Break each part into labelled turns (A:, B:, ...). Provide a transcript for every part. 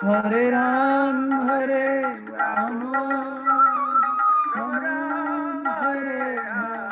A: Hare Ram, Hare Ram, Ram Ram, Hare Hare.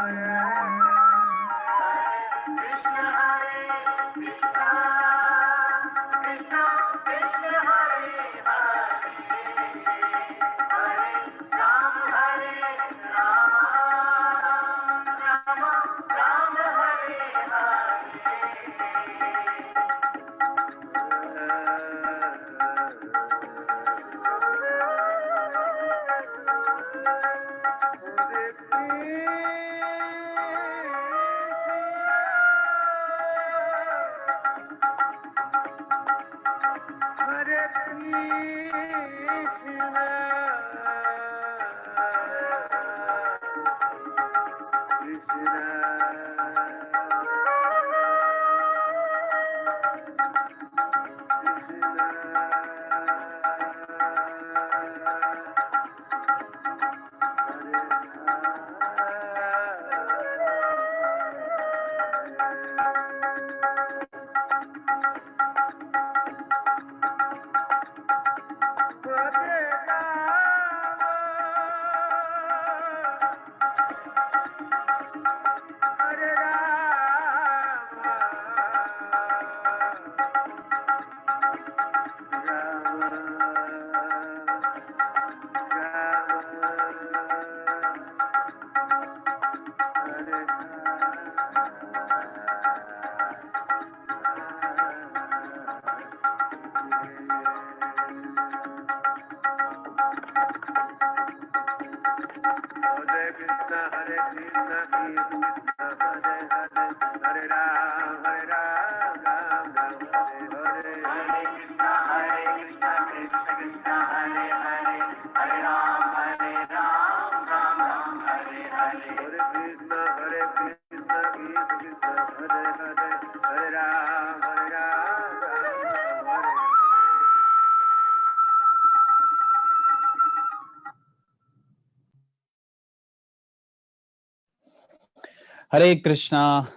A: हरे कृष्णा।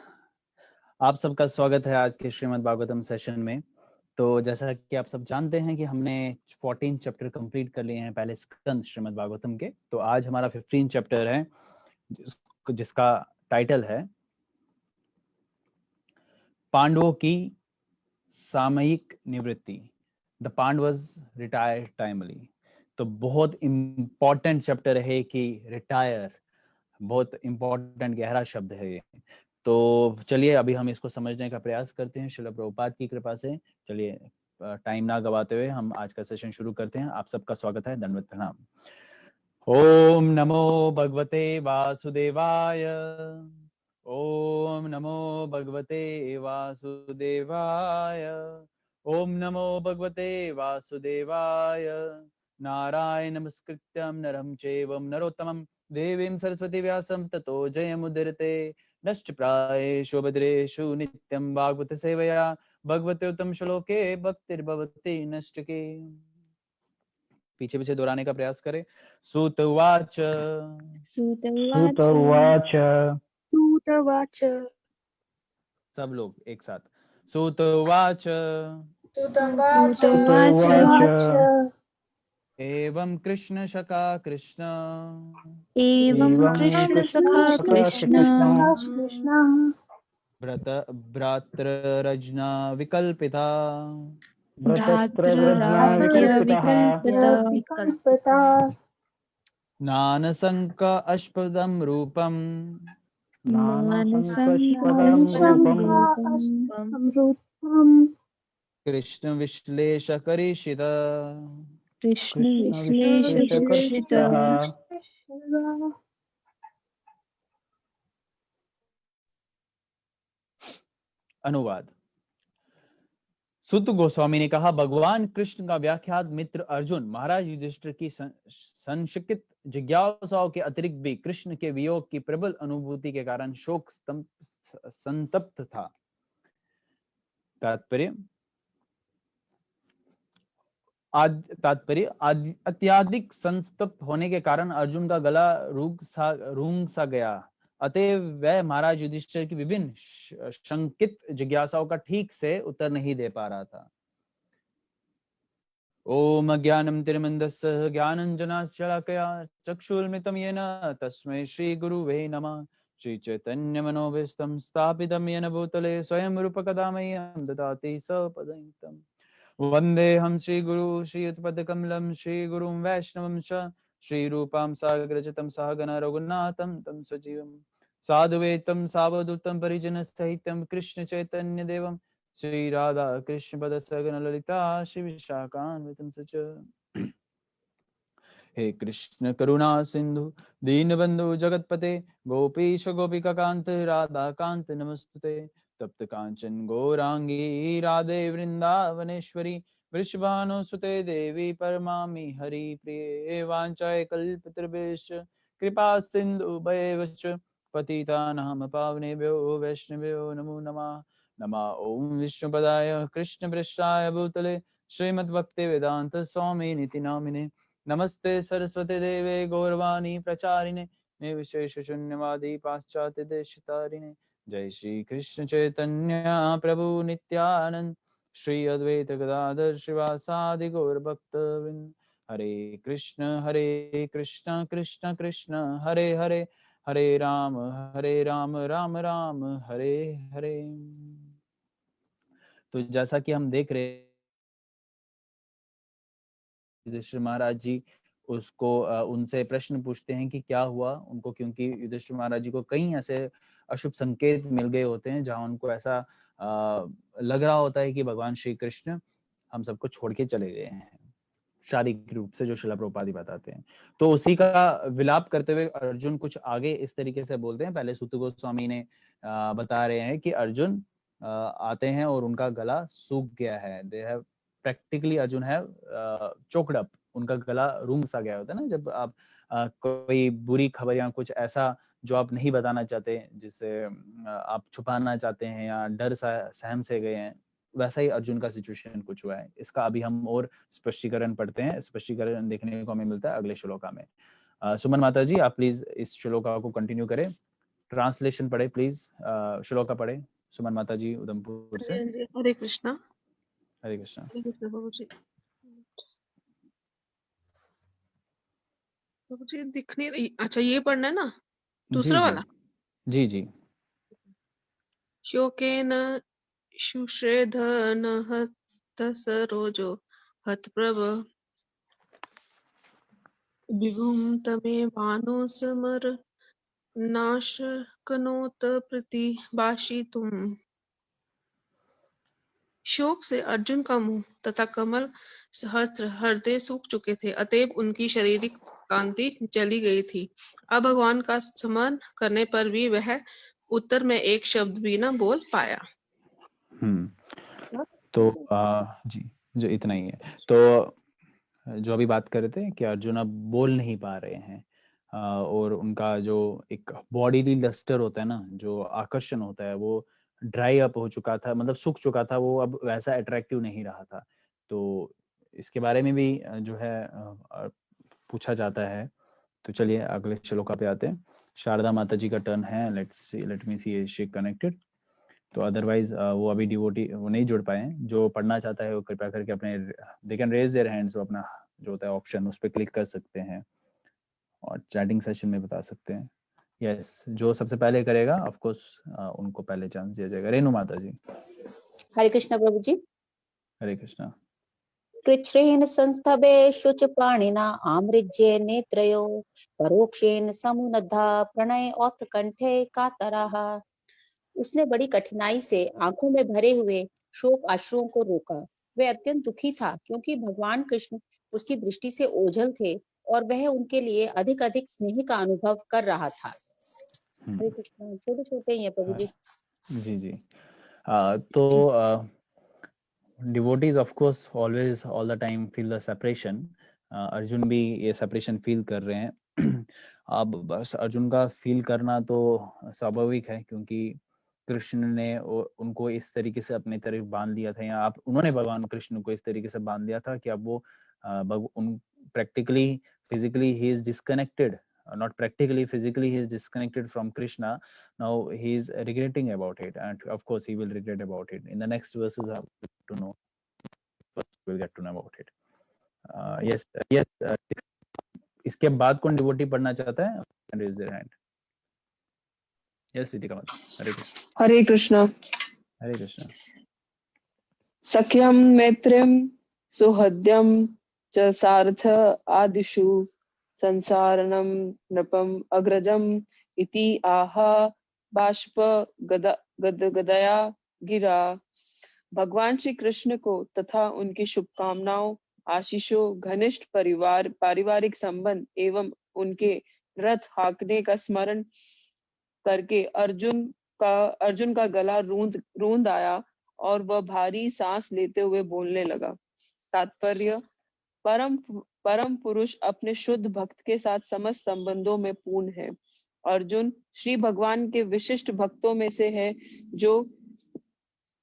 A: आप सबका स्वागत है आज के श्रीमद् भागवतम सेशन में। तो जैसा कि आप सब जानते हैं कि हमने 14 चैप्टर कंप्लीट कर लिए हैं पहले स्कंद श्रीमद् भागवतम के। तो आज हमारा 15 चैप्टर है जिसका टाइटल है पांडवों की सामयिक निवृत्ति, द पांडवस रिटायर टाइमली। तो बहुत इम्पोर्टेंट चैप्टर है कि रिटायर बहुत इम्पोर्टेंट गहरा शब्द है ये। तो चलिए अभी हम इसको समझने का प्रयास करते हैं श्रील प्रभुपाद की कृपा से। चलिए टाइम ना गवाते हुए हम आज का सेशन शुरू करते हैं। आप सबका स्वागत है, दंडवत प्रणाम। ओम नमो भगवते वासुदेवाय, ओम नमो भगवते वासुदेवाय, ओम नमो भगवते वासुदेवाय। नारायण नमस्कृत्यं नरं चैवं नरोत्तमं देवीं सरस्वती व्यासं ततो जयमुदीरते। नष्टप्रायेषु भद्रेषु नित्यं भागवत सेवया भगवते उत्तम श्लोके भक्तिर्भवति नष्टके। पीछे पीछे दोहराने का प्रयास करें। सूत उवाच,
B: सूत उवाच।
A: सब लोग एक साथ। सूत उवाच, एवं कृष्ण शका कृष्ण
B: एवं कृष्ण सखा कृष्ण
A: व्रत भ्रातृरजना विकल्पिता
B: भ्रातृराज्य विकल्पिता
A: नानसंक अष्पदं रूपम्
B: मानसंकल्पं
A: कृष्ण विश्लेष करीषित।
B: कृष्ण विश्लेषकर्षित।
A: अनुवाद। सुत गोस्वामी ने कहा, भगवान कृष्ण का व्याख्यात मित्र अर्जुन महाराज युधिष्ठिर की संशयित जिज्ञासाओं के अतिरिक्त भी कृष्ण के वियोग की प्रबल अनुभूति के कारण शोक संतप्त था। तात्पर्य अत्यधिक संतप्त होने के कारण अर्जुन का गला रूंग सा गया। अतः वह महाराज युधिष्ठिर की विभिन्न शंकित जिज्ञासाओं का ठीक से उत्तर नहीं दे पा रहा था। ओम अज्ञानं तिमिरमिन्दस्य ज्ञानाञ्जनशलाकया चक्षुरुन्मिलितं येन तस्मै श्रीगुरुवे नमः। श्रीचैतन्यमनोभीष्टं स्थापितं येन भूतले स्वयं रूपकदा मह्यं ददाति सपदं। वन्देऽहं श्रीगुरु श्रीयुतपदकमलं श्रीगुरुं वैष्णवं च श्रीरूपां साग्रजतं सहगण रघुनाथं तं सजीवं साधुवेतं सावधूतं परिजनसहितं कृष्ण चैतन्यदेवं श्री राधा कृष्ण पद सगन ललिता श्री विशाखान्वितं सच। हे कृष्ण करुणा सिंधु दीनबंधु जगतपते गोपीश गोपिका कांत राधा कांत नमस्तुते। तप्त कांचन गौरांगी राधे वृंदावनेश्वरी वृषभानुसुते देवी परमामि हरि प्रिये वाञ्छाय कल्पतरुभ्यश्च कृपा सिंधु भयेवच पतितानां पावनेभ्यो वैष्णवेभ्यो नमो नमः। नमः ओम विष्णुपदाय कृष्ण पृष्ठाय भूतले श्रीमद्भक्ति वेदांत स्वामी निति नामिने नमस्ते सरस्वती देवे गौरवाणी प्रचारिणे निर्विशेष शून्यवादी पाश्चात्य देशतारिणे। जय श्री कृष्ण चैतन्य प्रभु नित्यानंद श्री अद्वैत गदाधर श्रीवासादि गौर भक्त वृंद। हरे कृष्ण कृष्ण कृष्ण हरे हरे हरे राम राम राम हरे हरे। तो जैसा कि हम देख रहे युधिष्ठिर महाराज जी उसको उनसे प्रश्न पूछते हैं कि क्या हुआ उनको, क्योंकि युधिष्ठिर महाराज जी को कई ऐसे अशुभ संकेत मिल गए होते हैं जहां उनको ऐसा लग रहा होता है कि भगवान श्री कृष्ण हम सबको छोड़ के चले गए हैं, शारीरिक रूप से, जो शिला प्रभुपाद बताते हैं। तो उसी का विलाप करते हुए अर्जुन कुछ आगे इस तरीके से बोलते हैं। पहले सुत गोस्वामी ने बता रहे हैं कि अर्जुन आते हैं और उनका गला सूख गया है। दे हैव प्रैक्टिकली अर्जुन है चोक्ड अप, उनका गला रूंग सा गया होता है ना, जब आप कोई बुरी खबर या कुछ ऐसा जो आप नहीं बताना चाहते, जिससे आप छुपाना चाहते हैं या डर सहम से गए हैं, वैसा ही अर्जुन का सिचुएशन कुछ हुआ है। इसका अभी हम और स्पष्टीकरण पढ़ते हैं। स्पष्टीकरण देखने को हमें मिलता है अगले श्लोका में। सुमन माता जी आप प्लीज इस श्लोका को कंटिन्यू करें, ट्रांसलेशन पढ़े प्लीज, श्लोका पढ़े सुमन माता जी उधमपुर से।
C: हरे कृष्णा
A: प्रभु
C: जी। प्रभु जी दिख नहीं रही। अच्छा ये पढ़ना है ना दूसरा वाला।
A: जी जी।
C: शोकेन शुश्रेधन हतसरोजो हतप्रभ विभुम तमे भानुसमर नाशकनोत प्रतिभाषितुम। शोक से अर्जुन का मुंह तथा कमल सहस्त्र हृदय सूख चुके थे, अतएव उनकी शारीरिक कांति चली गई थी। अब भगवान का स्मरण करने पर भी वह उत्तर में एक शब्द भी न बोल पाया।
A: तो जी जो इतना ही है। तो जो अभी बात कर रहे थे कि अर्जुन अब बोल नहीं पा रहे हैं, और उनका जो एक बॉडीली लस्टर होता है ना, जो आकर्षण होता है, वो ड्राई अप हो चुका था, मतलब सूख चुका था, वो अब वैसा अट्रैक्टिव नहीं रहा था। तो इसके बारे में भी जो है पूछा जाता है। तो चलिए अगले श्लोका पे आते हैं। शारदा माता जी का टर्न है। Let me see she connected. तो अदरवाइज वो अभी डिवोटी वो नहीं जुड़ पाए हैं। जो पढ़ना चाहता है वो कृपया करके अपने they can raise their hands, वो अपना जो होता है ऑप्शन, उस पर क्लिक कर सकते हैं और चैटिंग सेशन में बता सकते हैं। यस, जो सबसे पहले करेगा ऑफ कोर्स उनको पहले चांस दिया जाएगा। रेणु माता जी।
D: हरे कृष्णा प्रभु जी।
A: हरे कृष्णा।
D: कृच्छ्रेण संस्थभे शुच पाणिना आमृज्ये नेत्रयो परोक्षेण समुन्नद्धा प्रणय औत कंठे कातराः। उसने बड़ी कठिनाई से आंखों में भरे हुए शोक अश्रुओं को रोका। वह अत्यंत दुखी था क्योंकि भगवान कृष्ण उसकी दृष्टि से ओझल थे और वह उनके लिए अधिक अधिक स्नेह का अनुभव कर रहा था। हरे कृष्णा। छोटे छोटे ही है प्रभु जी।
A: जी जी। तो devotees of course always all the time feel the separation. Arjun भी ये सेपरेशन फील कर रहे हैं। अब बस अर्जुन का फील करना तो स्वाभाविक है, क्योंकि कृष्ण ने उनको इस तरीके से अपनी तरफ बांध लिया था, या आप उन्होंने भगवान कृष्ण को इस तरीके से बांध दिया था कि अब वो practically physically he is disconnected, not practically, physically he is disconnected from Krishna. Now he is regretting about it, and of course he will regret about it. In the next verses to know, we'll get to know about it. Yes, इसके बाद कौन devotee पढ़ना चाहता है? Raise their hand. Yes, Ritika Mata. Hare Krishna.
E: Hare Krishna.
A: Hare Krishna.
E: सख्यम मैत्रीम सुहृद्यम च सार्थ आदिषु संसारणम नृपम अग्रजम इति आहा बाष्प गदया गिरा। भगवान श्री कृष्ण को तथा उनकी शुभकामनाओं, आशीषों, घनिष्ठ पारिवारिक संबंध एवं उनके रथ हाँकने का स्मरण करके अर्जुन का गला रूंध आया और वह भारी सांस लेते हुए बोलने लगा। तात्पर्य, परम पुरुष अपने शुद्ध भक्त के साथ समस्त संबंधों में पूर्ण है। अर्जुन श्री भगवान के विशिष्ट भक्तों में से है जो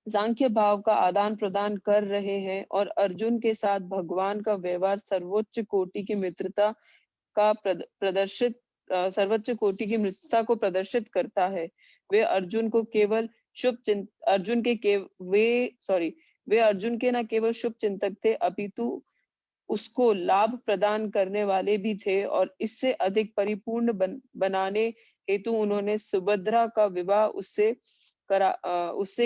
E: सांख्य भाव का आदान प्रदान कर रहे हैं, और अर्जुन के साथ भगवान का व्यवहार सर्वोच्च कोटि की मित्रता को प्रदर्शित करता है। वे अर्जुन के न केवल शुभ चिंतक थे, अपितु उसको लाभ प्रदान करने वाले भी थे, और इससे अधिक परिपूर्ण बनाने हेतु उन्होंने सुभद्रा का विवाह उससे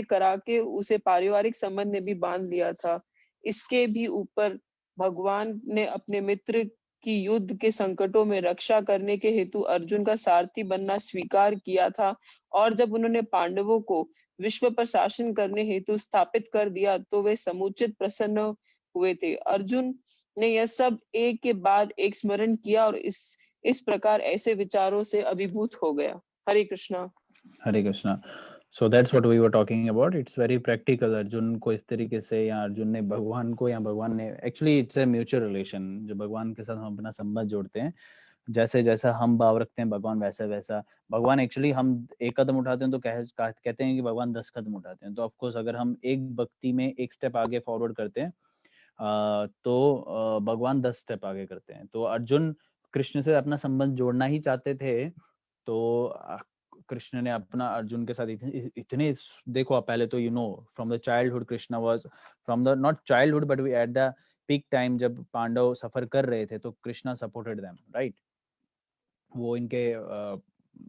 E: करा के उसे पारिवारिक संबंध में भी बांध लिया था। इसके भी ऊपर भगवान ने अपने मित्र की युद्ध के संकटों में रक्षा करने के हेतु अर्जुन का सारथी बनना स्वीकार किया था, और जब उन्होंने पांडवों को विश्व पर शासन करने हेतु स्थापित कर दिया तो वे समुचित प्रसन्न हुए थे। अर्जुन ने यह सब एक के बाद एक स्मरण किया और इस प्रकार ऐसे विचारों से अभिभूत हो गया। हरे कृष्णा।
A: हरे Krishna. So that's what we were talking about. It's very practical. Arjun को इस तरीके से, या अर्जुन ने भगवान को, या भगवान ने, actually it's a mutual relation. जो भगवान के साथ हम अपना संबंध जोड़ते हैं, जैसे जैसा हम भाव रखते हैं भगवान वैसा वैसा भगवान, एक्चुअली हम एक कदम उठाते हैं तो कहते हैं कि भगवान 10 कदम उठाते हैं। तो ऑफकोर्स अगर हम एक भक्ति में एक स्टेप आगे फॉरवर्ड करते हैं तो भगवान 10 स्टेप आगे करते हैं। तो अर्जुन कृष्ण से अपना संबंध जोड़ना ही चाहते थे, तो कृष्ण ने अपना अर्जुन के साथ इतने देखो, आप पहले तो from the childhood Krishna was from the not childhood but we at the peak time, जब पांडव सफर कर रहे थे तो कृष्णा सपोर्टेड देम, राइट। वो इनके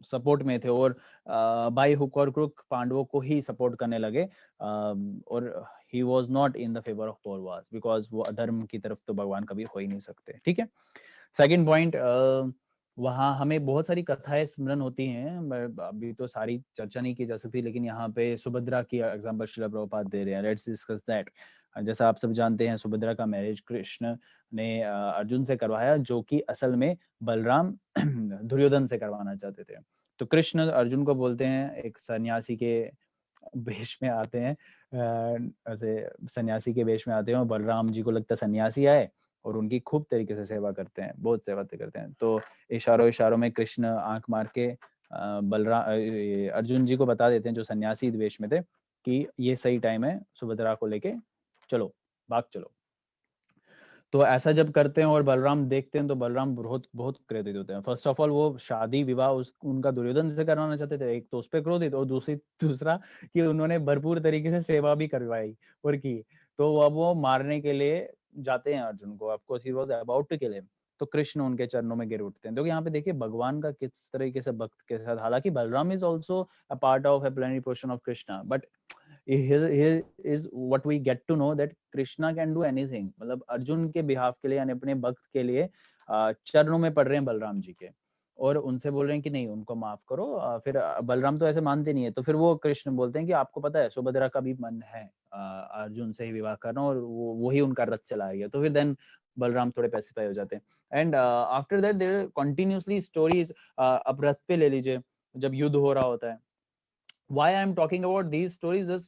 A: सपोर्ट में थे, और बाय हुक और क्रुक पांडवों को ही सपोर्ट करने लगे, और he was not in the favor of Kauravas because वो अधर्म की तरफ तो भगवान कभी हो ही नहीं सकते। ठीक है। सेकंड पॉइंट, वहाँ हमें बहुत सारी कथाएं स्मरण होती हैं, अभी तो सारी चर्चा नहीं की जा सकती, लेकिन यहाँ पे सुभद्रा की एग्जांपल श्रील प्रभुपाद दे रहे हैं। Let's discuss that. जैसा आप सब जानते हैं, सुभद्रा का मैरिज कृष्ण ने अर्जुन से करवाया, जो कि असल में बलराम दुर्योधन से करवाना चाहते थे। तो कृष्ण अर्जुन को बोलते हैं, एक सन्यासी के वेश में आते हैं, ऐसे सन्यासी के वेश में आते हैं, और बलराम जी को लगता है सन्यासी आए, और उनकी खूब तरीके से सेवा करते हैं, बहुत सेवा करते हैं। तो इशारों में कृष्ण आंख मार के अर्जुन जी को बता देते हैं, जो सन्यासी वेश में थे, कि ये सही टाइम है, सुभद्रा को लेके चलो, भाग चलो। तो ऐसा जब करते हैं और बलराम देखते हैं, तो बलराम बहुत क्रोधित होते हैं। फर्स्ट ऑफ ऑल वो शादी विवाह उनका दुर्योधन से करवाना चाहते थे, एक तो उस पर क्रोधित, और दूसरा कि उन्होंने भरपूर तरीके से सेवा भी करवाई और की, तो अब वो मारने के लिए जाते हैं अर्जुन को, of course he was about to kill him, तो कृष्ण उनके चरणों में गिर उठते हैं। तो यहाँ पे देखिए भगवान का किस तरीके से भक्त के साथ, हालांकि Balram is also a part of a plenary portion of Krishna, but here is what we get to know that Krishna can do anything। मतलब अर्जुन के बिहाफ के लिए यानी अपने भक्त के लिए चरणों में पड़ रहे हैं बलराम जी के, और उनसे बोल रहे हैं कि नहीं उनको माफ करो। फिर बलराम तो ऐसे मानते नहीं है, तो फिर वो कृष्ण बोलते हैं कि आपको पता है सुभद्रा का भी मन है अर्जुन से ही विवाह करना, और वो ही उनका रथ चला रही है। तो फिर देन बलराम थोड़े पैसिफाई हो जाते हैं। And after that there continuously stories. अब रथ पे ले लीजिए, जब युद्ध हो रहा होता है, why I am talking about these stories is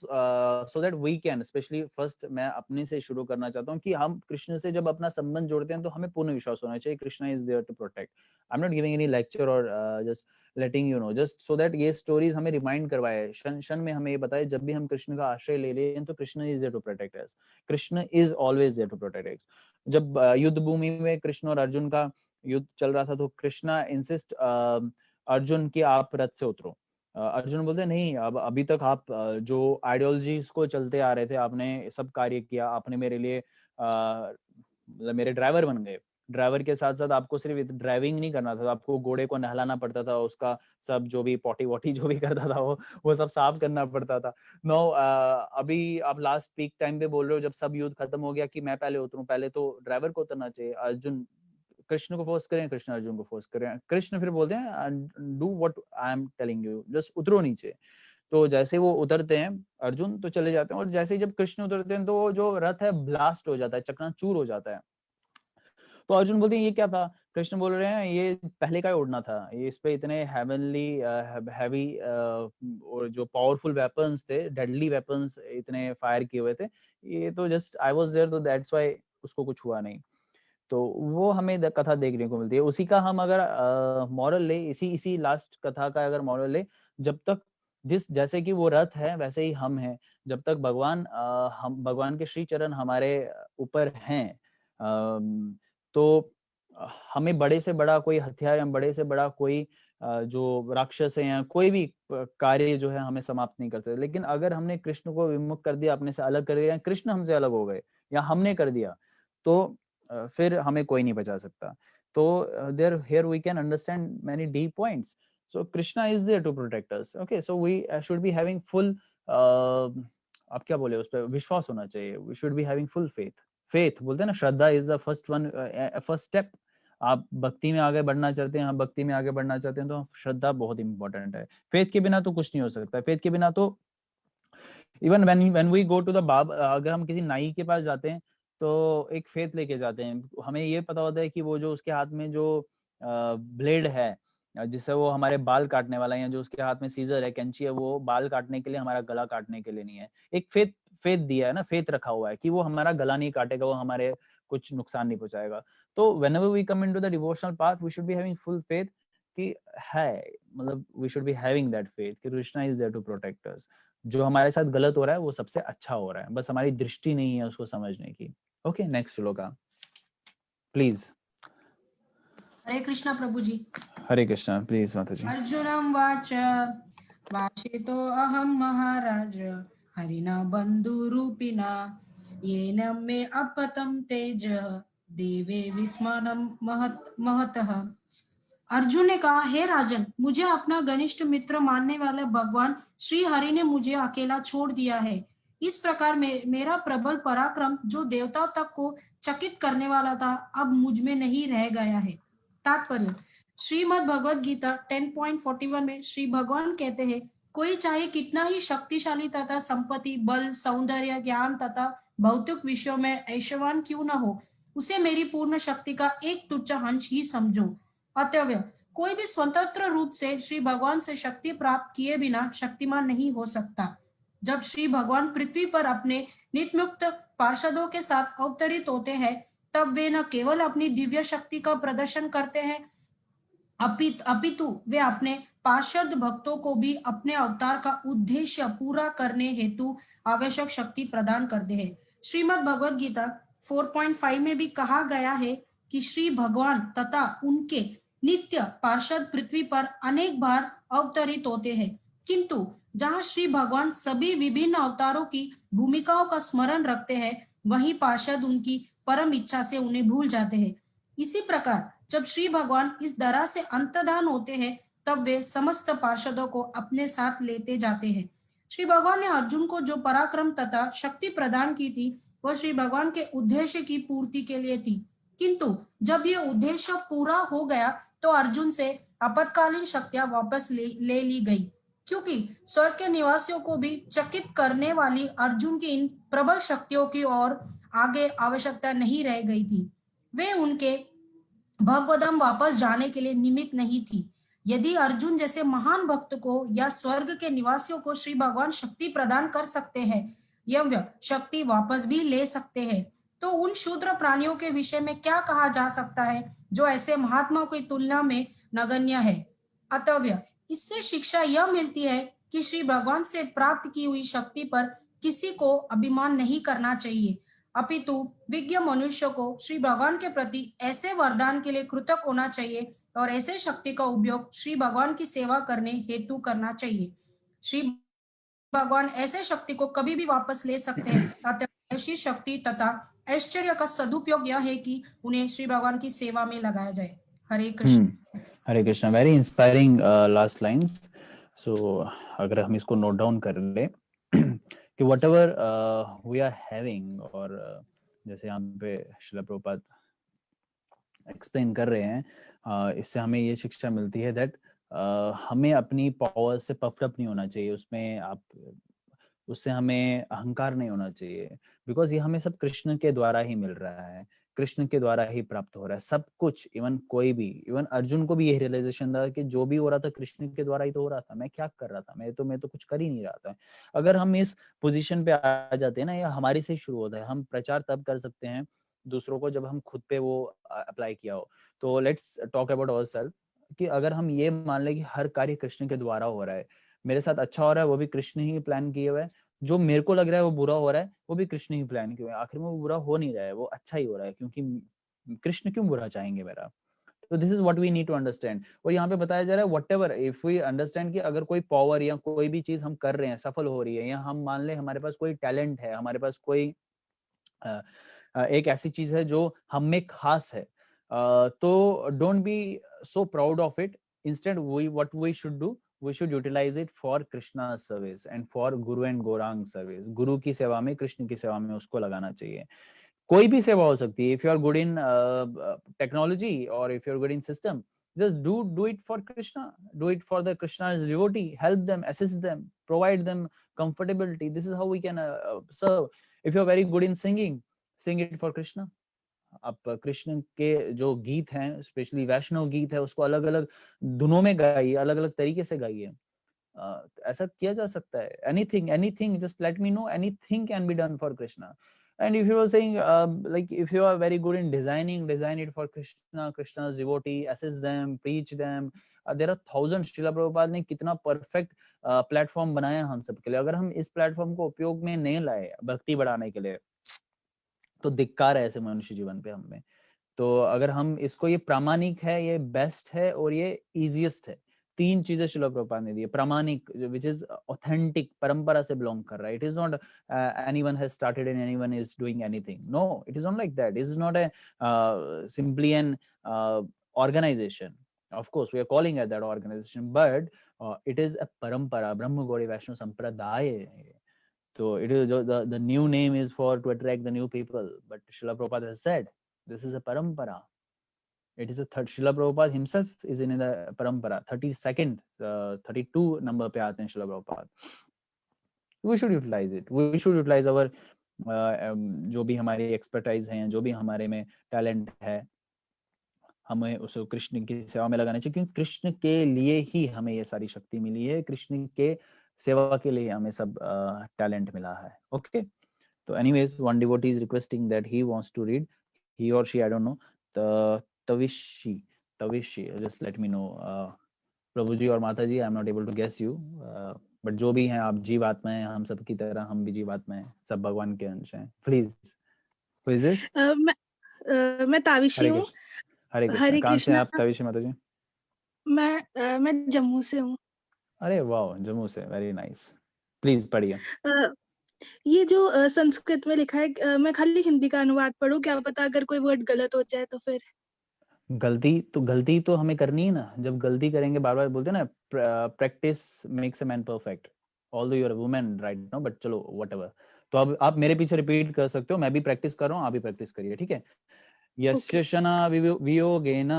A: so that we can, especially first मैं अपने से शुरू करना चाहता हूँ कि हम कृष्ण से जब अपना संबंध जोड़ते हैं तो हमें पूर्ण विश्वास होना चाहिए Krishna is there to protect। I'm not giving any lecture or just letting you know, just so that ये stories हमें remind करवाए, क्षण में हमें ये बताए जब भी हम कृष्ण का आश्रय ले लें तो Krishna is there to protect us। Krishna is always there to protect us। जब युद्ध भूमि में कृष्ण और अर्जुन का युद्ध चल रहा था तो कृष्णा इंसिस्ट अर्जुन की आप रथ से उतरो। अर्जुन बोलते नहीं, अब अभी तक आप जो आइडियोलॉजीज को चलते आ रहे थे, आपने सब कार्य किया, आपने मेरे लिए मतलब मेरे ड्राइवर बन गए। ड्राइवर के साथ साथ आपको सिर्फ ड्राइविंग नहीं करना था, आपको घोड़े को नहलाना पड़ता था, उसका सब जो भी पोटी वोटी जो भी करता था वो सब साफ करना पड़ता था। नो अभी आप लास्ट पीक टाइम पे बोल रहे हो जब सब युद्ध खत्म हो गया कि मैं पहले उतरूं, पहले तो ड्राइवर को उतरना चाहिए। अर्जुन कृष्ण को फोर्स करें, कृष्ण अर्जुन को फोर्स करें, कृष्ण फिर बोलते हैं do what I am telling you, just उतरो नीचे। तो जैसे वो उतरते हैं अर्जुन तो चले जाते हैं, और जैसे ही जब कृष्ण उतरते हैं तो जो रथ है ब्लास्ट हो जाता है, चकनाचूर हो जाता है। तो अर्जुन बोलते हैं ये क्या था? कृष्ण बोल रहे हैं ये पहले का उड़ना था, ये इस पे इतने हेवनली हैवी और जो पावरफुल वेपन्स थे, डेडली वेपन्स इतने फायर किए हुए थे, ये तो जस्ट आई वाज देयर तो दैट्स व्हाई उसको कुछ हुआ नहीं। तो वो हमें कथा देखने को मिलती है। उसी का हम अगर मॉरल ले, इसी लास्ट कथा का अगर मॉरल ले, जब तक जैसे कि वो रथ है वैसे ही हम हैं, जब तक हम भगवान के श्री चरण हमारे ऊपर हैं, तो हमें बड़े से बड़ा कोई हथियार या बड़े से बड़ा कोई जो राक्षस है या कोई भी कार्य जो है हमें समाप्त नहीं करते। लेकिन अगर हमने कृष्ण को विमुख कर दिया, अपने से अलग कर दिया, कृष्ण हमसे अलग हो गए या हमने कर दिया, तो फिर हमें कोई नहीं बचा सकता। तो here we can understand many deep points। So Krishna is there to protect us। Okay, so we should be having full आप क्या बोले उस पर विश्वास होना चाहिए। We should be having full faith। Faith बोलते हैं ना, श्रद्धा is the first one, first step। आप भक्ति में आगे बढ़ना चाहते हैं, हम भक्ति में आगे बढ़ना चाहते हैं तो श्रद्धा बहुत इंपॉर्टेंट है। फेथ के बिना तो कुछ नहीं हो सकता। फेथ के बिना तो even when we go to the बाबा, अगर हम किसी नाई के पास जाते हैं तो एक फेथ लेके जाते हैं, हमें ये पता होता है कि वो जो उसके हाथ में जो ब्लेड है जिससे वो हमारे बाल काटने वाला है, या जो उसके हाथ में सीजर है, कैंची है, वो बाल काटने के लिए, हमारा गला काटने के लिए नहीं है। एक फेथ दिया है ना, फेथ रखा हुआ है कि वो हमारा गला नहीं काटेगा, वो हमारे कुछ नुकसान नहीं पहुंचाएगा। तो whenever we come into the devotional path we should be having full faith कि है, मतलब we should be having that faith कि Krishna is there to protect us। जो हमारे साथ गलत हो रहा है वो सबसे अच्छा हो रहा है, बस हमारी दृष्टि नहीं है उसको समझने की। Okay, next shloka please.
F: Hare Krishna प्रभु जी।
A: हरे कृष्णा, प्लीज माता जी।
F: अर्जुनं वाच भाषितो अहं महाराज हरिणा बन्धुरूपिणा येन मे अपतं तेज देवे विस्मरणं महतः। अर्जुन ने कहा, हे राजन, मुझे अपना घनिष्ठ मित्र मानने वाले भगवान श्री हरि ने मुझे अकेला छोड़ दिया है। इस प्रकार मेरा प्रबल पराक्रम जो देवताओं तक को चकित करने वाला था अब मुझ में नहीं रह गया है। तात्पर्य, श्रीमद् भगवद गीता 10.41 में श्री भगवान कहते हैं, कोई चाहे कितना ही शक्तिशाली तथा संपत्ति, बल, सौंदर्य, ज्ञान तथा भौतिक विषयों में ऐश्वर्यवान क्यों न हो, उसे मेरी पूर्ण शक्ति का एक तुच्छ अंश ही समझो। अतएव कोई भी स्वतंत्र रूप से श्री भगवान से शक्ति प्राप्त किए बिना शक्तिमान नहीं हो सकता। जब श्री भगवान पृथ्वी पर अपने नित्यमुक्त पार्षदों के साथ अवतरित होते हैं, तब वे न केवल अपनी दिव्य शक्ति का प्रदर्शन करते हैं, अपितु वे अपने पार्षद भक्तों को भी अपने अवतार का उद्देश्य पूरा करने हेतु आवश्यक शक्ति प्रदान करते हैं। श्रीमद् भगवद गीता 4.5 में भी कहा गया है कि श्री भगवान तथा उनके नित्य पार्षद पृथ्वी पर अनेक बार अवतरित होते हैं, किंतु जहां श्री भगवान सभी विभिन्न अवतारों की भूमिकाओं का स्मरण रखते हैं, वहीं पार्षद उनकी परम इच्छा से उन्हें भूल जाते हैं। इसी प्रकार जब श्री भगवान इस तरह से अंतर्धान होते हैं तब वे समस्त पार्षदों को अपने साथ लेते जाते हैं। श्री भगवान ने अर्जुन को जो पराक्रम तथा शक्ति प्रदान की थी वह श्री भगवान के उद्देश्य की पूर्ति के लिए थी, किंतु जब ये उद्देश्य पूरा हो गया तो अर्जुन से आपातकालीन शक्तियां वापस ले ली गई, क्योंकि स्वर्ग के निवासियों को भी चकित करने वाली अर्जुन की इन प्रबल शक्तियों की और आगे आवश्यकता नहीं रह गई थी। वे उनके भगवदम वापस जाने के लिए निमित्त नहीं थी। यदि अर्जुन जैसे महान भक्त को या स्वर्ग के निवासियों को श्री भगवान शक्ति प्रदान कर सकते हैं, यह शक्ति वापस भी ले सकते हैं, तो उन शूद्र प्राणियों के विषय में क्या कहा जा सकता है जो ऐसे महात्माओं की तुलना में नगण्य है। अतः इससे शिक्षा यह मिलती है कि श्री भगवान से प्राप्त की हुई शक्ति पर किसी को अभिमान नहीं करना चाहिए, अपितु विज्ञ मनुष्य को श्री भगवान के प्रति ऐसे वरदान के लिए कृतज्ञ होना चाहिए और ऐसे शक्ति का उपयोग श्री भगवान की सेवा करने हेतु करना चाहिए। श्री भगवान ऐसे शक्ति को कभी भी वापस ले सकते हैं, अतः ऐसी शक्ति तथा ऐश्वर्य का सदुपयोग यह है कि उन्हें श्री भगवान की सेवा में लगाया जाए। Hare Krishna.
A: Hare Krishna, very inspiring last lines. So अगर हम इसको नोट डाउन कर ले कि whatever we are having, और जैसे यहाँ पे श्रील प्रभुपाद एक्सप्लेन कर रहे हैं, इससे हमें ये शिक्षा मिलती है दैट हमें अपनी पावर से पफ्ड अप नहीं होना चाहिए, उससे हमें अहंकार नहीं होना चाहिए, बिकॉज ये हमें सब कृष्ण के द्वारा ही मिल रहा है, कृष्ण के द्वारा ही प्राप्त हो रहा है सब कुछ। इवन अर्जुन को भी यही रियलाइजेशन था कि जो भी हो रहा था कृष्ण के द्वारा ही तो हो रहा था, मैं क्या कर रहा था, मैं तो कुछ कर ही नहीं रहा था। अगर हम इस पोजीशन पे आ जाते हैं ना, ये हमारे से शुरू होता है। हम प्रचार तब कर सकते हैं दूसरों को जब हम खुद पे वो अप्लाई किया हो। तो लेट्स टॉक अबाउट आवरसेल्फ कि अगर हम ये मान लें कि हर कार्य कृष्ण के द्वारा हो रहा है, मेरे साथ अच्छा हो रहा है वो भी कृष्ण ही प्लान किए हुए है, जो मेरे को लग रहा है वो बुरा हो रहा है वो भी कृष्ण ही प्लान किए हुए है, आखिर में वो बुरा हो नहीं रहा है, वो अच्छा ही हो रहा है, क्योंकि कृष्ण क्यों बुरा चाहेंगे मेरा। तो this is what we need to understand. और यहाँ पे बताया जा रहा है व्हाटएवर इफ वी अंडरस्टैंड कि अगर कोई पावर या कोई भी चीज हम कर रहे हैं सफल हो रही है, या हम मान ले हमारे पास कोई टैलेंट है, हमारे पास कोई एक ऐसी चीज है जो हम में खास है, तो don't be so proud of it. Instead what we should do, we should utilize it for Krishna's service and for Guru and Gaurang service. गुरु की सेवा में, कृष्ण की सेवा में उसको लगाना चाहिए। कोई भी सेवा हो सकती है। If you are good in technology or if you are good in system, just do it for Krishna. Do it for the Krishna's devotee. Help them, assist them, provide them comfortability. This is how we can serve. If you are very good in singing, sing it for Krishna. आप कृष्ण के जो गीत हैं, specially वैष्णव गीत है, उसको अलग अलग धुनों में गाइए, अलग अलग तरीके से गाइए। ऐसा किया जा सकता है। anything just let me know, anything can be done for Krishna. And if you are saying like if you are very good in design it for Krishna's devotee, assist them, preach them. There are thousands. Srila Prabhupada ने कितना perfect platform बनाया हम सबके लिए। अगर हम इस platform को उपयोग में नहीं लाए भक्ति बढ़ाने के लिए, तो धिक्कार है ऐसे मनुष्य जीवन पे हमें। तो अगर हम इसको, ये प्रामाणिक है, ये बेस्ट है और ये इजीएस्ट है। तीन चीजें श्रील प्रभुपाद ने दी। प्रामाणिक, विच इज ऑथेंटिक, परंपरा से बिलोंग कर रहा है। It is not anyone has started and anyone is doing anything. No, it is not like that. It is not a simply an organization. Of course we are calling it that organization, but it is a parampara, Brahma Gaudiya Vaishnava Sampradaya. So it is the new name is for to attract the new people, but Srila Prabhupada has said this is a parampara. It is a third. Srila Prabhupada himself is in the parampara. 32nd, 32 number पे आते हैं Srila Prabhupada. We should utilize it. We should utilize our जो भी हमारी expertise है, जो भी हमारे में टैलेंट है, हमें उसको कृष्ण की सेवा में लगाना चाहिए, क्योंकि कृष्ण के लिए ही हमें ये सारी शक्ति मिली है, कृष्ण के सेवा के लिए हमें सब टैलेंट मिला है। ओके, तो anyways one devotee is requesting that he wants to read, he और she, I don't know, Tavishi, just let me know. प्रभु जी और माता जी, I am not able to guess you, but जो भी हैं आप जीवात्मा हैं, हम सब की तरह हम भी जीवात्मा हैं, सब भगवान के अंश हैं। Please, who is this?
G: मैं ताविशी हूँ।
A: हरे कृष्ण। कहाँ से हैं आप ताविशी माता जी?
G: मैं जम्मू से हूँ।
A: अरे वाह, जम्मू से, वेरी नाइस। प्लीज पढ़िए।
G: ये जो संस्कृत में लिखा है, मैं खाली हिंदी का अनुवाद पढ़ूं, क्या पता अगर कोई वर्ड गलत हो जाए तो फिर।
A: गलती तो हमें करनी है ना, जब गलती करेंगे बार बार बोलते हैं ना, practice makes a man perfect, although you are a woman right now, but चलो व्हाटएवर। तो अब आप मेरे पीछे रिपीट कर सकते हो, मैं भी प्रैक्टिस कर रहा हूँ, आप भी प्रैक्टिस करिए, ठीक है। यस्य शना वियोगेन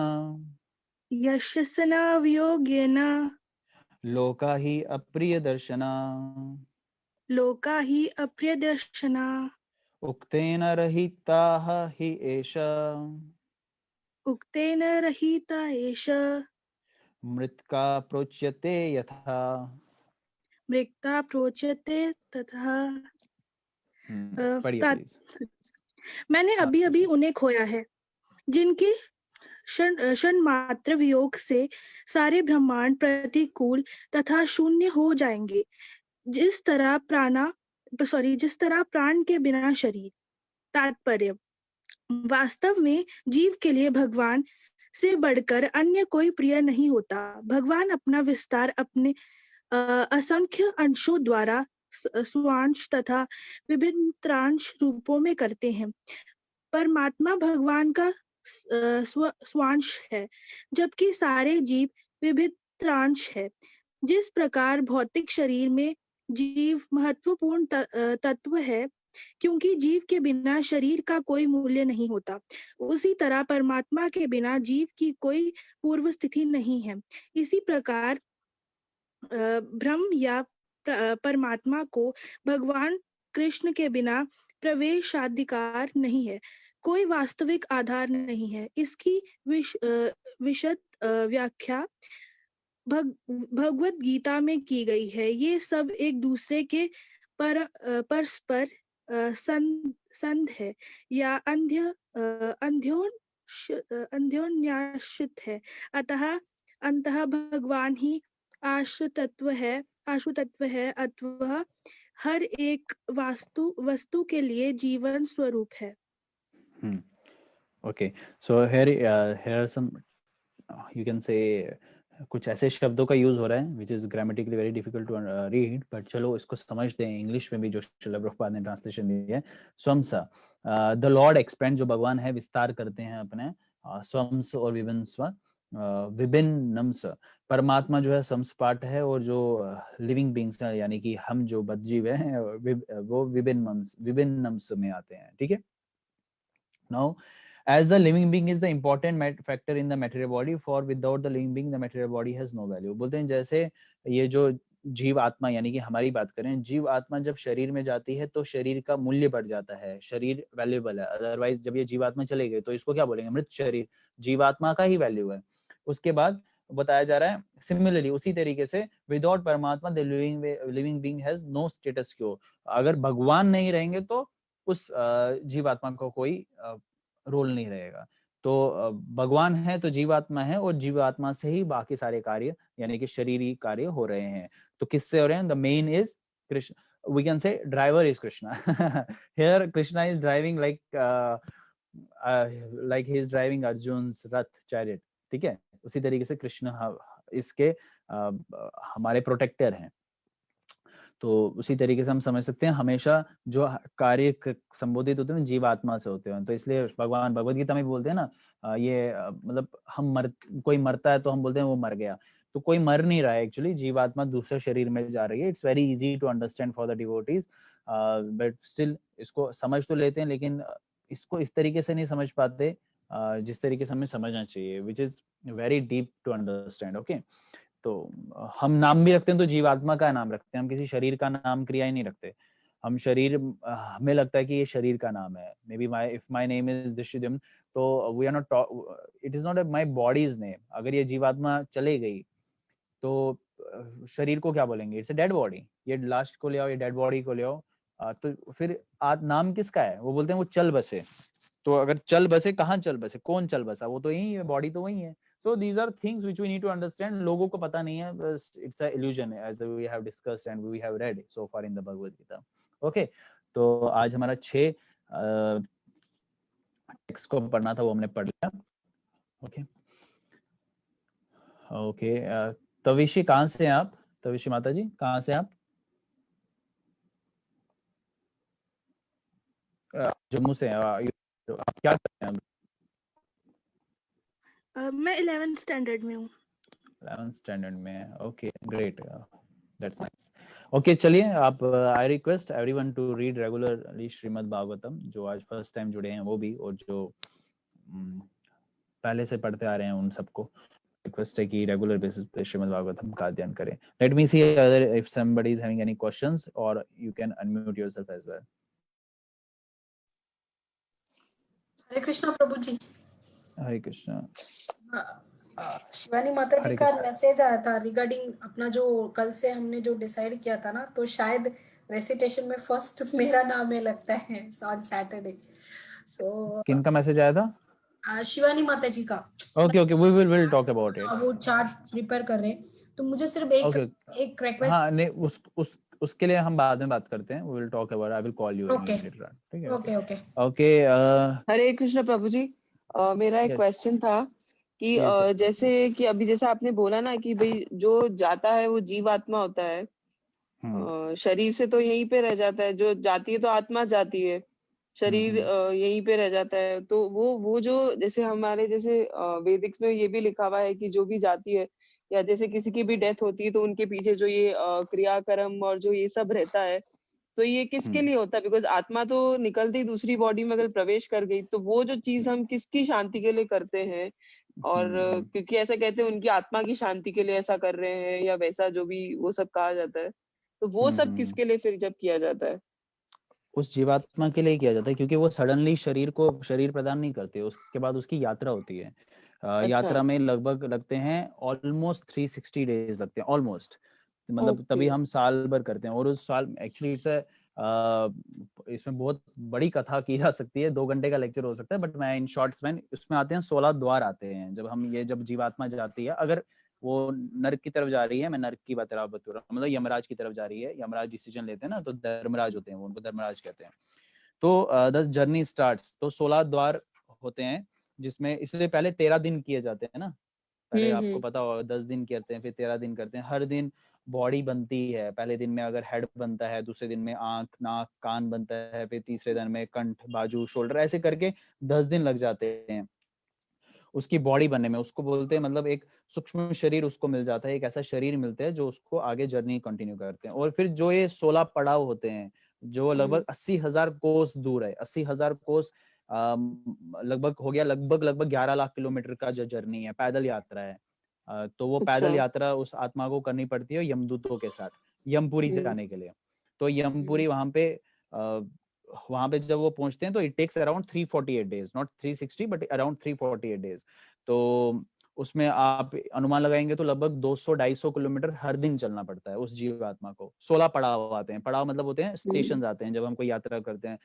G: यशस्ना वियोगेन
A: लोका हि अप्रिय दर्शना
G: लोका हि अप्रियदर्शना
A: उक्तेन रहिताः हि एष
G: उक्तेन रहिता एष
A: मृत्का प्रोच्यते यथा।
G: मृक्ता प्रोच्यते तथा।
A: पढ़िए
G: ता-
A: प्लीज।
G: मैंने
A: हाँ
G: अभी अभी उन्हें खोया है, जिनके क्षण मात्र वियोग से सारे ब्रह्मांड प्रतिकूल तथा शून्य हो जाएंगे। जिस तरह प्राण के बिना शरीर। तात्पर्य: वास्तव में जीव के लिए भगवान से बढ़कर अन्य कोई प्रिय नहीं होता। भगवान अपना विस्तार अपने असंख्य अंशों द्वारा स्वांश तथा विभिन्न त्रांश रूपों में करते हैं। परमात्मा भगवान का स्वांश है, जबकि सारे जीव विभिन्न त्रांश है। जिस प्रकार भौतिक शरीर में जीव महत्वपूर्ण तत्व है, क्योंकि जीव के बिना शरीर का कोई मूल्य नहीं होता, उसी तरह परमात्मा के बिना जीव की कोई पूर्व स्थिति नहीं है। इसी प्रकार ब्रह्म या परमात्मा को भगवान कृष्ण के बिना प्रवेशाधिकार नहीं है, कोई वास्तविक आधार नहीं है। इसकी विशद व्याख्या भगवत गीता में की गई है। ये सब एक दूसरे के परस्पर संध है या अन्योन्याश्रित है। अतः अंतः भगवान ही आश्रितत्व है अथवा हर एक वस्तु के लिए जीवन स्वरूप है।
A: Okay, so here are some you can say कुछ ऐसे शब्दों का यूज हो रहा है which is grammatically very difficult to read, but चलो इसको समझते हैं इंग्लिश में भी जो श्रील प्रभुपाद ने ट्रांसलेशन दी है। स्वमसा, द लॉर्ड एक्सपेंड, जो भगवान है विस्तार करते हैं अपने, स्वमस और विभिन्नम्स, परमात्मा जो है सम्स पार्ट है, और जो लिविंग बींग्स है यानी कि हम जो बदजीव हैं वो विभिन्नम्स में आते हैं, ठीक है। Now as the living being is the important factor in the material body, for without the living being the material body has no value। बोलते हैं जैसे ये जो जीव आत्मा यानी कि हमारी बात करें, जीव आत्मा जब शरीर में जाती है तो शरीर का मूल्य बढ़ जाता है, शरीर वैल्यूएबल है। अदरवाइज जब ये जीवात्मा चले गए तो इसको क्या बोलेंगे, मृत शरीर, जीवात्मा का ही वैल्यू है। उसके बाद बताया जा रहा है सिमिलरली उसी तरीके से without Paramatma the living being has no status क्यो, अगर भगवान नहीं रहेंगे तो उस जीवात्मा को कोई रोल नहीं रहेगा। तो भगवान है तो जीवात्मा है, और जीवात्मा से ही बाकी सारे कार्य यानी कि शरीरी कार्य हो रहे हैं। तो किससे हो रहे हैं, the main is Krishna, we can say driver is Krishna. Here Krishna is driving like he is driving Arjun's रथ चैरियट, ठीक है। उसी तरीके से कृष्ण इसके हमारे प्रोटेक्टर हैं। तो उसी तरीके से हम समझ सकते हैं हमेशा जो कार्य संबोधित होते हैं जीवात्मा से होते हैं। तो इसलिए भगवान भगवत गीता में बोलते हैं ना, मतलब कोई मरता है तो हम बोलते हैं वो मर गया, तो कोई मर नहीं रहा है, एक्चुअली जीवात्मा दूसरे शरीर में जा रही है। It's very easy to understand for the devotees, but still इसको समझ तो लेते हैं, लेकिन इसको इस तरीके से नहीं समझ पाते जिस तरीके से हमें समझना चाहिए, which is very deep to understand. Okay, तो हम नाम भी रखते हैं तो जीवात्मा का नाम रखते हैं, हम किसी शरीर का नाम क्रिया ही नहीं रखते। हम शरीर, हमें लगता है कि ये शरीर का नाम है, may be if my name is दिश्यदम, तो we are not, it is not my body's name. अगर ये जीवात्मा चले गई तो शरीर को क्या बोलेंगे, इट्स अ डेड बॉडी, ये लास्ट को ले आओ, ये डेड बॉडी को ले आओ, तो फिर नाम किसका है, वो बोलते हैं वो चल बसे। तो अगर चल बसे, कहाँ चल बसे, कौन चल बसा, वो तो यही है, बॉडी तो वही है। So these are things which we need to understand. लोगों को पता नहीं है, बस it's a illusion as we have discussed and we have read so far in the Bhagavad Gita. Okay, तो आज हमारा 6 टेक्स्ट को पढ़ना था, वो हमने पढ़ लिया। ओके ओके, तविशी कहाँ से हैं आप, तविशी माता जी कहाँ से आप? जम्मू से हैं, आप क्या करते हैं?
G: मैं 11th स्टैंडर्ड में हूँ।
A: 11th स्टैंडर्ड में, okay great, that's nice. Okay चलिए, आप I request everyone to read regularly Srimad Bhagavatam, जो आज फर्स्ट टाइम जुड़े हैं वो भी, और जो पहले से पढ़ते आ रहे हैं उन सबको रिक्वेस्ट है कि रेगुलर बेसिस पे श्रीमद् भागवतम का अध्ययन करें। Let me see other if somebody is having any questions, or you can unmute yourself as well.
F: हरे कृष्णा प्रभु जी।
A: हरे कृष्णा।
F: शिवानी माता जी
A: हरे
F: का
A: कृष्णा।
F: मैसेज आया था रिगार्डिंग अपना जो कल से हमने जो डिसाइड किया था ना, तो शायद रेसिटेशन में फर्स्ट मेरा नाम है लगता है ऑन सैटरडे। सो
A: किनका मैसेज आया था?
F: शिवानी माता जी का।
A: Okay we will talk about it.
F: वो चार्ट प्रिपेयर कर रहे हैं, तो मुझे सिर्फ एक रिक्वेस्ट।
A: हाँ नहीं, उसके लिए हम बाद में बात करते हैं। we will talk about, I will call you later on. ठीक है? ओके।
E: हरे कृष्ण प्रभु जी, मेरा एक क्वेश्चन था कि जैसे कि अभी जैसे आपने बोला ना कि भाई जो जाता है वो जीवात्मा होता है, शरीर से तो यहीं पे रह जाता है, जो जाती है तो आत्मा जाती है, शरीर यहीं पे रह जाता है। तो वो जो जैसे हमारे जैसे वेदिक्स में ये भी लिखा हुआ है कि जो भी जाती है या जैसे किसी की भी डेथ होती है तो उनके पीछे जो ये क्रियाकर्म और जो ये सब रहता है, तो ये किसके लिए होता है? बिकॉज आत्मा तो निकलती दूसरी बॉडी में अगर प्रवेश कर गई, तो वो जो चीज हम किसकी शांति के लिए करते हैं? और क्योंकि ऐसा कहते हैं उनकी आत्मा की शांति के लिए ऐसा कर रहे हैं या वैसा जो भी वो सब कहा जाता है, तो वो सब किसके लिए फिर जब किया जाता है?
A: उस जीवात्मा के लिए किया जाता है, क्योंकि वो सडनली शरीर प्रदान नहीं करते, उसके बाद उसकी यात्रा होती है। यात्रा में लगभग लगते हैं ऑलमोस्ट 360 डेज लगते हैं, ऑलमोस्ट, मतलब तभी हम साल भर करते हैं। और उस साल एक्चुअली इसमें बहुत बड़ी कथा की जा सकती है, 2 घंटे का लेक्चर हो सकता है, बट मैं इन शॉर्ट्स में उसमें आते हैं 16 द्वार आते हैं। जब जीवात्मा जाती है, अगर वो नरक की तरफ जा रही है, मैं नरक की बात बता रहा हूँ, मतलब यमराज की तरफ जा रही है, यमराज डिसीजन लेते हैं ना, तो धर्मराज होते हैं, वो उनको धर्मराज कहते हैं। तो द जर्नी स्टार्ट्स, तो 16 द्वार होते हैं, जिसमें इसलिए पहले 13 दिन किए जाते हैं ना, पहले आपको पता होगा 10 दिन करते हैं, फिर 13 दिन करते हैं। हर दिन बॉडी बनती है, पहले दिन में अगर हेड बनता है, दूसरे दिन में आंख, नाक, कान बनता है, फिर तीसरे दिन में कंठ, बाजू, शोल्डर, ऐसे करके 10 दिन लग जाते हैं उसकी बॉडी बनने में। उसको बोलते हैं, मतलब एक सूक्ष्म शरीर उसको मिल जाता है, एक ऐसा शरीर मिलता है जो उसको आगे जर्नी कंटिन्यू करते हैं। और फिर जो ये 16 पड़ाव होते हैं, जो लगभग 80,000 कोस दूर है, 80,000 कोस लगभग हो गया, लगभग 11 लाख किलोमीटर का जो जर्नी है, पैदल यात्रा है। तो वो पैदल यात्रा उस आत्मा को करनी पड़ती है यमदूतों के साथ, यमपुरी जाने के लिए। तो यमपुरी वहां पे जब वो पहुंचते हैं, तो it takes around 348 days, not 360 but around 348 days. तो उसमें आप अनुमान लगाएंगे तो लगभग 200-250 किलोमीटर हर दिन चलना पड़ता है उस जीवात्मा को। 16 पड़ाव आते हैं, पड़ाव मतलब होते हैं स्टेशन आते हैं जब हम कोई यात्रा करते हैं।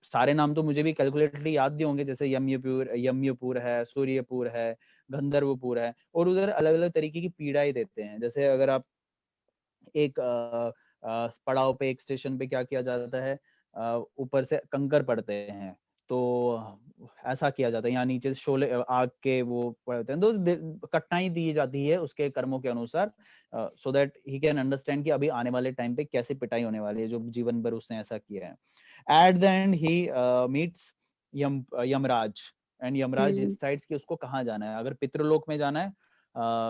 A: सारे नाम तो मुझे भी कैलकुलेटली याद नहीं होंगे, जैसे यमयुपुर है, सूर्यपुर है, गंधर्वपुर है, और उधर अलग अलग तरीके की पीड़ाएं देते हैं। जैसे अगर आप एक पड़ाव पे, एक स्टेशन पे क्या किया जाता है, ऊपर से कंकर पड़ते हैं, तो ऐसा किया जाता है, यहाँ नीचे शोले आग के वो पड़ते हैं, तो कठिनाई दी जाती है उसके कर्मों के अनुसार, so that he can understand कि अभी आने वाले टाइम पे कैसे पिटाई होने वाली है, जो जीवन भर उसने ऐसा किया है। Eight the and he meets Yamraj, and Yamraj decides कि उसको कहाँ जाना है। अगर पितृलोक में जाना है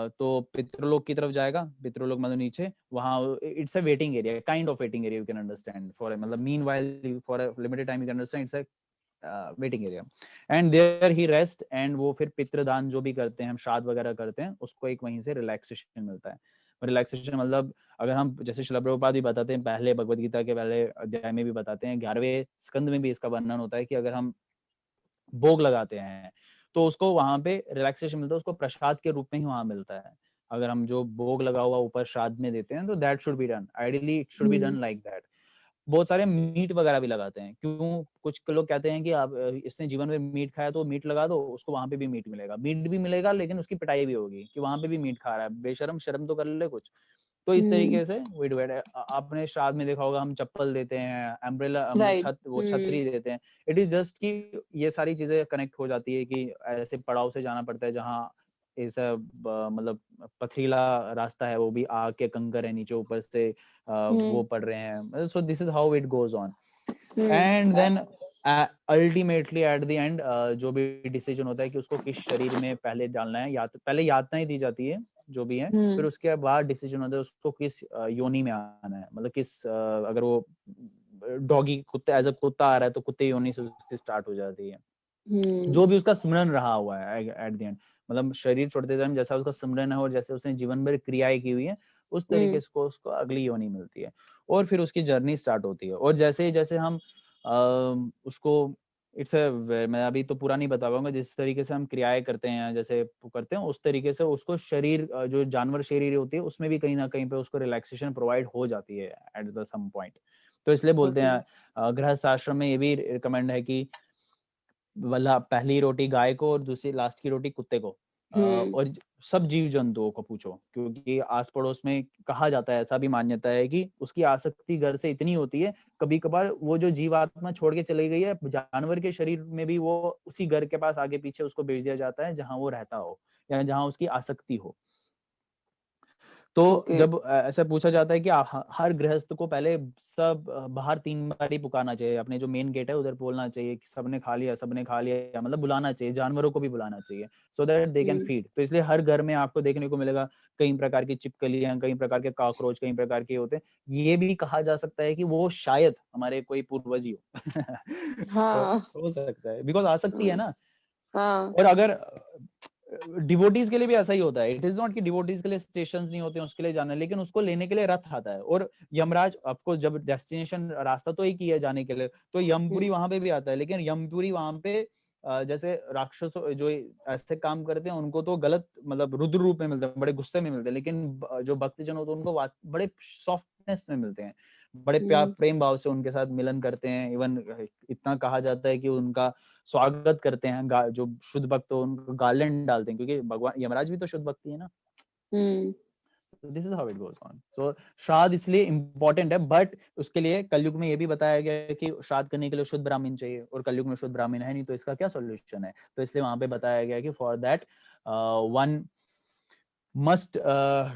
A: तो पितृलोक की तरफ जाएगा, पितृलोक मतलब नीचे, वहां it's a waiting area, kind of waiting area, you can understand, for मतलब meanwhile for a limited time you can understand it's a waiting area, and there he rest. And वो फिर पितृदान जो भी करते हैं, हम श्राद्ध वगैरह करते हैं, उसको एक वहीं से रिलैक्सेशन मिलता है। रिलैक्सेशन मतलब, अगर हम जैसे श्रील प्रभुपाद भी बताते हैं, पहले भगवद गीता के पहले अध्याय में भी बताते हैं, 11वें स्कंद में भी इसका वर्णन होता है कि अगर हम भोग लगाते हैं तो उसको वहां पे रिलैक्सेशन मिलता है, उसको प्रसाद के रूप में ही वहां मिलता है। अगर हम जो भोग लगा हुआ ऊपर श्राद्ध में देते हैं, तो that should be done, ideally it should be done like that. बहुत सारे मीट वगैरह भी लगाते हैं, क्यों, कुछ लोग कहते हैं कि आप इसने जीवन में मीट खाया तो मीट लगा दो, उसको वहां पे भी मीट मिलेगा, लेकिन उसकी पिटाई भी होगी कि वहां पे भी मीट खा रहा है, बेशरम, शर्म तो कर ले कुछ। तो इस तरीके से वी डू इट। आपने श्राद्ध में देखा होगा, हम चप्पल देते हैं, अम्ब्रेला, छतरी देते हैं। इट इज जस्ट कि ये सारी चीजें कनेक्ट हो जाती है कि ऐसे पड़ाव से जाना पड़ता है जहाँ ऐसा मतलब पथरीला रास्ता है, वो भी आग के कंकर है नीचे, ऊपर से वो पड़ रहे हैं। So this is how it goes on. And then ultimately at the end जो भी डिसीजन होता है कि उसको किस शरीर में पहले डालना है, या तो पहले यातनाएं दी जाती है जो भी है, फिर उसके बाद डिसीजन होता है उसको किस योनि में आना है, मतलब किस अगर वो डॉगी कुत्ते एज अ कुत्ता आ रहा है तो कुत्ते योनि से उसकी स्टार्ट हो जाती है। जो भी उसका स्मरण रहा हुआ है एट द एंड, मतलब शरीर छोड़ते टाइम जैसा उसका स्मरण है और जैसे उसने जीवन भर क्रियाएं की हुई है उस तरीके से उसको अगली योनि मिलती है और फिर उसकी जर्नी स्टार्ट होती है। और जैसे जैसे हम उसको इट्स मैं अभी तो पूरा नहीं बता पाऊंगा, जिस तरीके से हम क्रियाएं करते हैं जैसे करते हैं उस तरीके से उसको शरीर जो जानवर शरीर होती है उसमें भी कहीं ना कहीं पे उसको रिलैक्सेशन प्रोवाइड हो जाती है एट द सम पॉइंट। तो इसलिए बोलते हैं गृहस्थ आश्रम में ये भी रिकमेंड है कि वाला पहली रोटी गाय को और दूसरी लास्ट की रोटी कुत्ते को। और सब जीव जंतुओं को पूछो, क्योंकि आस पड़ोस में कहा जाता है, ऐसा भी मान्यता है कि उसकी आसक्ति घर से इतनी होती है, कभी कभार वो जो जीवात्मा छोड़ के चली गई है जानवर के शरीर में भी वो उसी घर के पास आगे पीछे उसको भेज दिया जाता है जहां वो रहता हो या जहां उसकी आसक्ति हो। तो जब ऐसा पूछा जाता है कि हर गृहस्थ को पहले सब बाहर 3 बार ही पुकारना चाहिए, अपने जो मेन गेट है उधर बोलना चाहिए कि सबने खा लिया, सबने खा लिया, मतलब बुलाना चाहिए, जानवरों को भी बुलाना चाहिए so that they can feed. तो इसलिए हर घर में आपको देखने को मिलेगा कई प्रकार की छिपकलियां, कई प्रकार के कॉकरोच, कई प्रकार के होते हैं। ये भी कहा जा सकता है कि वो शायद हमारे कोई पूर्वज ही हो। तो हो सकता है बिकॉज आसक्ति है ना। और अगर डिवोटीज के लिए भी ऐसा ही होता है, इट इज नॉट कि डिवोटीज के लिए स्टेशंस नहीं होते हैं उसके लिए जाना, लेकिन उसको लेने के लिए रथ आता है। और यमराज आपको जब डेस्टिनेशन रास्ता तो एक ही है जाने के लिए, तो यमपुरी वहां पे भी आता है, लेकिन यमपुरी वहां पे जैसे राक्षसों जो ऐसे काम करते हैं उनको तो गलत मतलब रुद्र रूप में मिलते हैं, बड़े गुस्से में मिलते हैं, लेकिन जो भक्तजन होते हैं उनको बड़े सॉफ्टनेस में मिलते हैं, बड़े प्यार प्रेम भाव से उनके साथ मिलन करते हैं। इवन इतना कहा जाता है कि उनका स्वागत करते हैं, जो शुद्ध भक्त हो उनको गार्लैंड डालते हैं, क्योंकि भगवान यमराज भी तो शुद्ध भक्ति है ना। This is how it goes on. So Shraddha इसलिए इम्पोर्टेंट है, बट उसके लिए कलयुग में ये भी बताया गया है कि श्राद्ध करने के लिए शुद्ध ब्राह्मण चाहिए, और कलयुग में शुद्ध ब्राह्मण है नहीं, तो इसका क्या सोल्यूशन है? तो इसलिए वहां पे बताया गया कि for that one must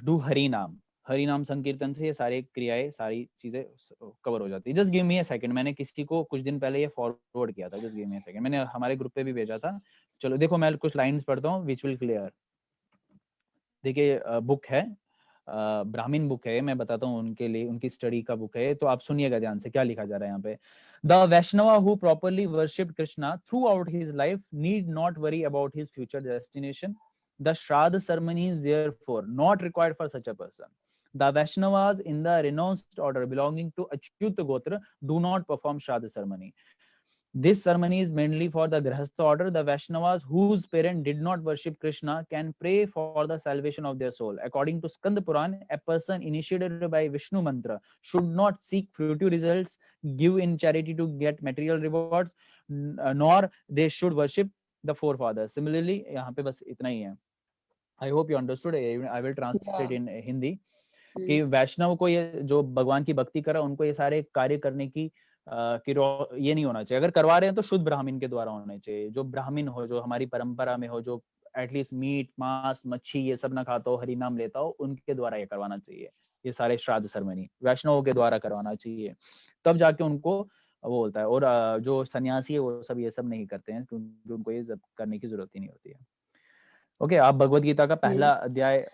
A: do Hari नाम। हरि नाम संकीर्तन से ये सारी क्रियाएं, सारी चीजें कवर हो जाती है। Just give me a second, मैंने किसी को कुछ दिन पहले ये फॉरवर्ड किया था, just give me a second, मैंने हमारे ग्रुप पे भी भेजा था। चलो देखो मैं कुछ लाइंस पढ़ता हूँ विच विल क्लियर। देखिए बुक है, ब्राह्मण बुक है, मैं बताता हूँ उनके लिए, उनकी स्टडी का बुक है, तो आप सुनिएगा ध्यान से क्या लिखा जा रहा है यहाँ पे। The Vaishnava who properly worshipped Krishna throughout his life need not worry about his future destination. The Shraddha ceremony is therefore not required for such a person. The Vaishnavas in the renounced order belonging to Achyuta Gotra do not perform Shraddha ceremony. This ceremony is mainly for the Grihastha order. The Vaishnavas whose parents did not worship Krishna can pray for the salvation of their soul. According to Skanda Puran, a person initiated by Vishnu mantra should not seek fruitive results, give in charity to get material rewards, nor they should worship the forefathers. Similarly, यहाँ पे बस इतना ही है। I hope you understood. I will translate in Hindi. कि वैष्णव को ये जो भगवान की भक्ति करा उनको ये सारे कार्य करने की ये नहीं होना चाहिए। अगर करवा रहे हैं तो शुद्ध ब्राह्मण के द्वारा होने चाहिए, जो ब्राह्मण हो, जो हमारी परंपरा में हो, जो एटलीस्ट मीट मांस मच्छी ये सब ना खाता हो, हरि नाम लेता हो, उनके द्वारा ये करवाना चाहिए। ये सारे श्राद्ध सेरेमनी वैष्णवों के द्वारा करवाना चाहिए, तब जाके उनको वो बोलता है। और जो सन्यासी है वो सब ये सब नहीं करते हैं, क्योंकि उनको ये सब करने की जरूरत ही नहीं होती है। ओके, आप भगवत गीता का पहला अध्याय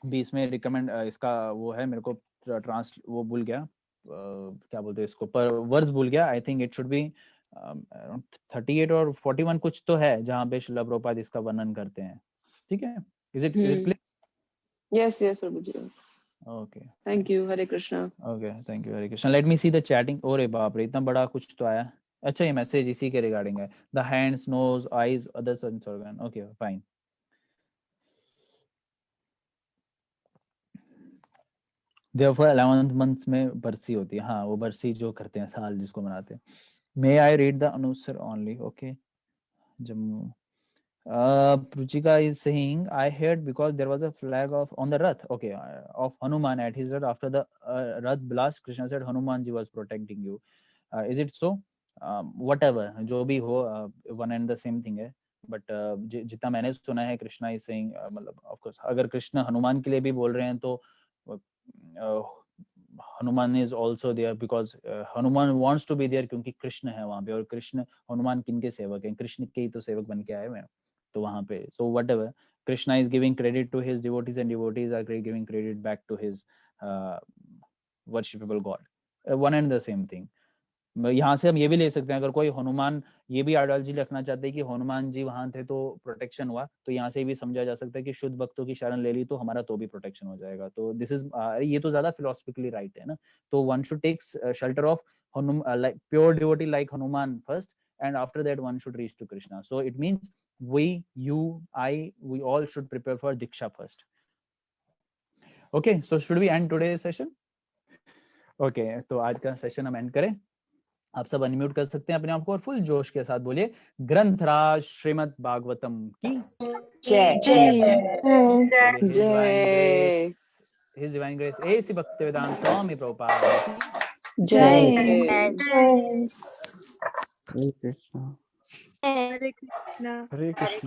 A: भी इसमें रिकमेंड इसका वो है, मेरे को ट्रांस वो भूल गया क्या बोलते हैं इसको, पर वर्स भूल गया। I think it should be 38 और 41 कुछ तो है जहाँ पे श्रील प्रभुपाद इसका वर्णन करते हैं। ठीक है, is it clear?
E: Yes yes प्रभुजी।
A: Okay,
E: thank you, Hare Krishna.
A: Okay, thank you, Hare Krishna. Let me see the chatting. ओरे बाप रे, इतना बड़ा कुछ तो आया। अच्छा, ये मैसेज इसी के रिगार्डिंग है। The hands, nose, eyes, other sense organ. Okay fine. Therefore 11th month में बरसी होती है। हाँ, वो बरसी जो करते हैं साल जिसको मनाते हैं। May I read the anusar only? Okay. Jammu. Pruchika is saying, I heard because there was a flag of on the Rath, okay, of Hanuman at his Rath. After the Rath blast, Krishna said, Hanumanji was protecting you. Is it so? Whatever, जो भी हो, one and the same thing है। But जितना मैंने सुना है, Krishna is saying, मतलब of course अगर कृष्ण हनुमान के लिए भी बोल रहे हैं तो Hanuman is also there because Hanuman wants to be there क्योंकि कृष्ण है वहाँ पे, और कृष्ण हनुमान किनके सेवक हैं, कृष्ण के ही तो सेवक बन के आए हुए हैं तो वहाँ पे. So whatever, Krishna is giving credit to his devotees and devotees are giving credit back to his worshipable God. One and the same thing. यहाँ से हम ये भी ले सकते हैं, अगर कोई हनुमान ये भी आइडियोलॉजी रखना चाहते हैं कि हनुमान जी वहां थे तो प्रोटेक्शन हुआ, तो यहाँ से भी समझा जा सकता है कि शुद्ध भक्तों की शरण ले ली तो हमारा तो भी प्रोटेक्शन हो जाएगा. तो दिस इज ये तो ज्यादा फिलोसफिकली राइट है ना. तो one should take shelter of like pure devotee like Hanuman first, and after that one should reach to Krishna. So it means we, you, I, we all should prepare for Diksha first. Okay, so should we end today's session? Okay, तो आज का session हम and करें. आप सब unmute कर सकते हैं अपने आप को और फुल जोश के साथ बोलिए ग्रंथराज श्रीमद् भागवतम की
D: जय.
E: जय.
A: His Divine Grace A.C. Bhaktivedanta Swami Prabhupada
B: जय.
E: जय.
H: हरे कृष्णा
G: हरे कृष्णा.
H: हरे कृष्णा.